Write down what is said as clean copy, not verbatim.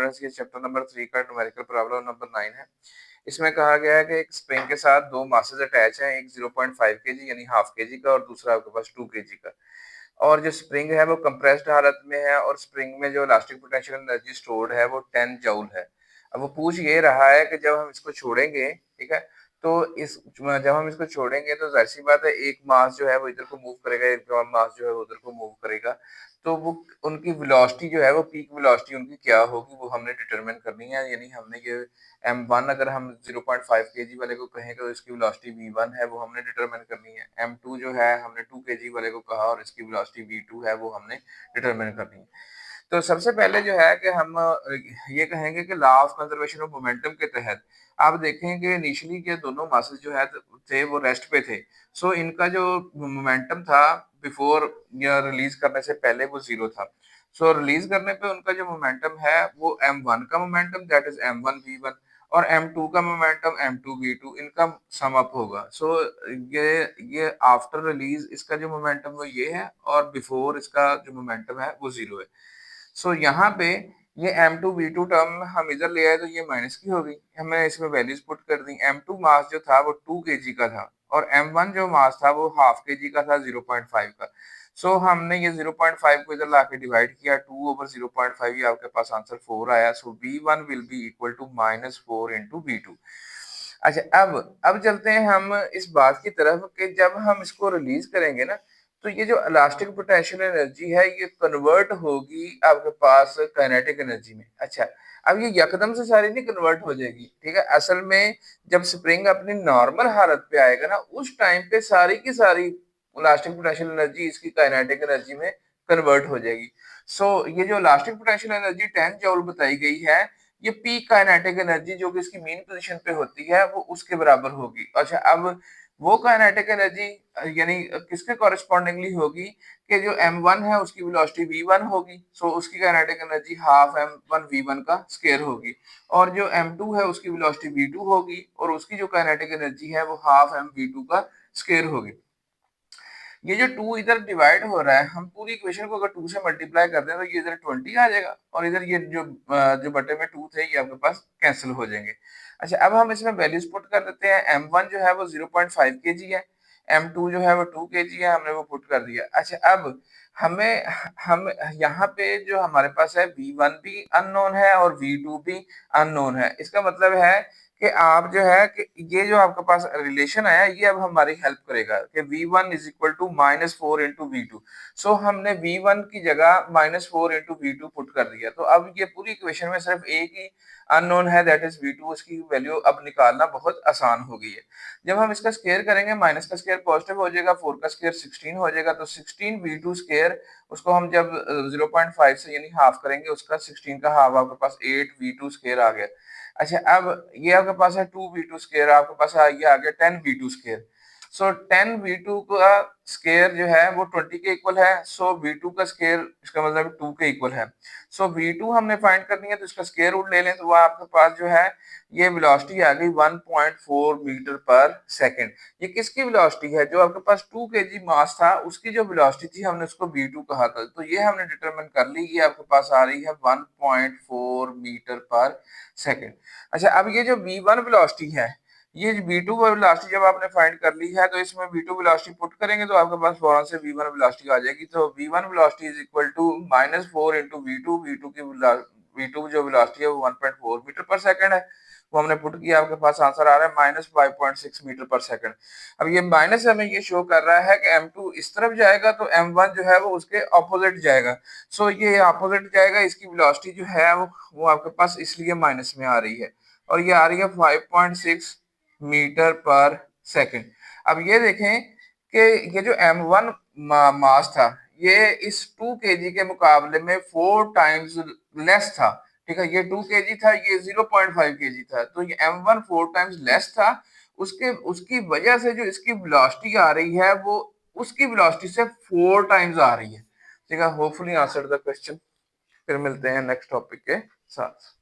Students ये chapter number 3 का numerical problem number 9 है। इसमें कहा गया है कि एक स्प्रिंग के साथ दो मासेस अटैच हैं, एक 0.5 केजी यानी हाफ केजी का और दूसरा आपके पास 2 केजी का। और जो स्प्रिंग है वो कंप्रेस्ड हालत में है और स्प्रिंग में जो इलास्टिक पोटेंशियल एनर्जी स्टोर्ड है वो 10 जूल है। अब वो पूछ ये रहा है कि जब हम इसको छोड़ेंगे, ठीक है, तो इस जब हम इसको छोड़ेंगे तो जाहिर सी बात है एक मास जो है वो इधर को मूव करेगा, एक और मास जो है वो उधर को मूव करेगा। तो वो उनकी वेलोसिटी जो है वो पीक वेलोसिटी उनकी क्या होगी वो हमने डिटरमिन करनी है। यानी हमने ये m1 अगर हम 0.5 केजी वाले को कहें तो इसकी वेलोसिटी v1 है वो हमने डिटरमिन करनी है। m2 जो है हमने 2 केजी वाले को कहा और इसकी वेलोसिटी v2 है वो हमने डिटरमिन करनी है। तो सबसे पहले जो है कि हम ये कहेंगे कि law of conservation of momentum के तहत आप देखें कि इनिशियली के दोनों मासेस जो है थे वो रेस्ट पे थे। सो इनका जो मोमेंटम था बिफोर या रिलीज करने से पहले वो जीरो था। सो रिलीज करने पे उनका जो मोमेंटम है वो m1 का momentum that is m1 v1 और m2 का मोमेंटम m2 v2 इनका सम अप होगा। सो ये आफ्टर रिलीज इसका जो मोमेंटम वो ये है और बिफोर इसका जो मोमेंटम है वो जीरो है। सो यहाँ पे ये m2 v2 टर्म हम इधर ले आए तो ये माइनस की हो गई, हमने इसमें वैल्यूज पुट कर दी। m2 मास जो था वो 2 kg का था और m1 जो मास था वो हाफ kg का था 0.5 का। सो हमने ये 0.5 को इधर लाके डिवाइड किया 2 ओवर 0.5, ये आपके पास आंसर 4 आया। So v1 will be equal to -4 into v2। अच्छा, अब चलते हैं हम इस बात की तरफ कि जब हम इसको रिलीज करेंगे ना तो ये जो इलास्टिक पोटेंशियल एनर्जी है ये कन्वर्ट होगी आपके पास काइनेटिक एनर्जी में। अच्छा, अब ये यकदम से सारी नहीं कन्वर्ट हो जाएगी, ठीक है। असल में जब स्प्रिंग अपनी नॉर्मल हालत पे आएगा ना उस टाइम पे सारी की सारी इलास्टिक पोटेंशियल एनर्जी इसकी काइनेटिक एनर्जी में कन्वर्ट हो जाएगी। सो ये जो इलास्टिक पोटेंशियल एनर्जी 10 जूल बताई गई है ये पीक काइनेटिक एनर्जी जो कि इसकी मेन पोजीशन पे होती है वो उसके बराबर होगी। अच्छा, अब वो काइनेटिक एनर्जी यानी किसके कॉरेस्पॉन्डिंगली होगी कि जो m1 है उसकी वेलोसिटी v1 होगी। सो उसकी kinetic energy half m1 v1 का स्क्वायर होगी और जो m2 है उसकी वेलोसिटी v2 होगी और उसकी जो काइनेटिक एनर्जी है वो हाफ m v2 का स्क्वायर होगी। ये जो 2 इधर डिवाइड हो रहा है हम पूरी इक्वेशन को अगर 2 से मल्टीप्लाई कर दें तो ये इधर 20 आ जाएगा और इधर ये जो बटे में 2 थे ये आपके पास कैंसिल हो जाएंगे। अच्छा, अब हम इसमें वैल्यूज पुट कर देते हैं। m1 जो है वो 0.5 केजी है, m2 जो है वो 2 केजी है, हमने वो पुट कर दिया। अच्छा, अब हमें हम यहाँ पे जो हमारे पास है v1 भी अननोन है और v2 भी अननोन है। इसका मतलब है कि आप जो है कि ये जो आपके पास रिलेशन आया ये अब हमारी हेल्प करेगा कि v1 is equal to -4 into v2। So हमने v1 की जगह -4 इंटू v2 पुट कर दिया। तो अब ये पूरी इक्वेशन में सिर्फ एक ही अननोन है दैट इज v2, उसकी वैल्यू अब निकालना बहुत आसान हो गई है। जब हम इसका स्क्वायर करेंगे माइनस का स्क्वायर पॉजिटिव हो जाएगा, 4 का स्क्वायर 16 हो जाएगा। तो 16 v2 स्क्वायर उसको हम जब 0.5 से यानी हाफ करेंगे उसका 16 का हाफ आपके पास 8 v2 स्क्वायर आ गया। अच्छा, अब ये आपके पास है 2v2 स्क्वायर, आपके पास ये आ गया 10v2 स्क्वायर। सो 10v2 का स्क्वायर जो है वो 20 के इक्वल है। सो v2 का स्क्वायर इसका मतलब 2 के इक्वल है। सो v2 हमने फाइंड करनी है तो इसका स्क्वायर रूट ले लें तो वह आपके पास जो है ये वेलोसिटी आ गई 1.4 मीटर पर सेकंड। ये किसकी वेलोसिटी है? जो आपके पास 2 केजी मास था उसकी जो वेलोसिटी थी हमने उसको v2 कहा था। तो ये हमने डिटरमिन कर ली, ये आपके पास आ रही है 1.4 मीटर पर सेकंड। अच्छा, अब ये जो v1 वेलोसिटी है ये v2 वेलोसिटी जब आपने फाइंड कर ली है तो इसमें v2 वेलोसिटी पुट करेंगे तो आपके पास फौरन से v1 वेलोसिटी आ जाएगी। तो v1 velocity is equal to -4 into v2। v2 की v2 जो वेलोसिटी है वो 1.4 मीटर पर सेकंड है, वो हमने पुट किया, आपके पास आंसर आ रहा है -5.6 मीटर पर सेकंड। अब ये माइनस हमें ये शो कर रहा है कि m2 इस तरफ जाएगा तो m1 जो है वो उसके ऑपोजिट जाएगा। सो ये ऑपोजिट जाएगा, इसकी वेलोसिटी जो है वो आपके पास इसलिए माइनस में आ रही है और ये आ रही है 5.6 मीटर पर सेकंड। अब ये देखें कि ये जो m1 मास था ये इस 2 केजी के मुकाबले में 4 टाइम्स लेस था, ठीक है। ये 2 केजी था, ये 0.5 केजी था, तो ये m1 4 टाइम्स लेस था। उसकी वजह से जो इसकी वेलोसिटी आ रही है वो उसकी वेलोसिटी से 4 टाइम्स आ रही है, ठीक है। Hopefully answer the question. फिर मिलते हैं नेक्स्ट टॉपिक के साथ।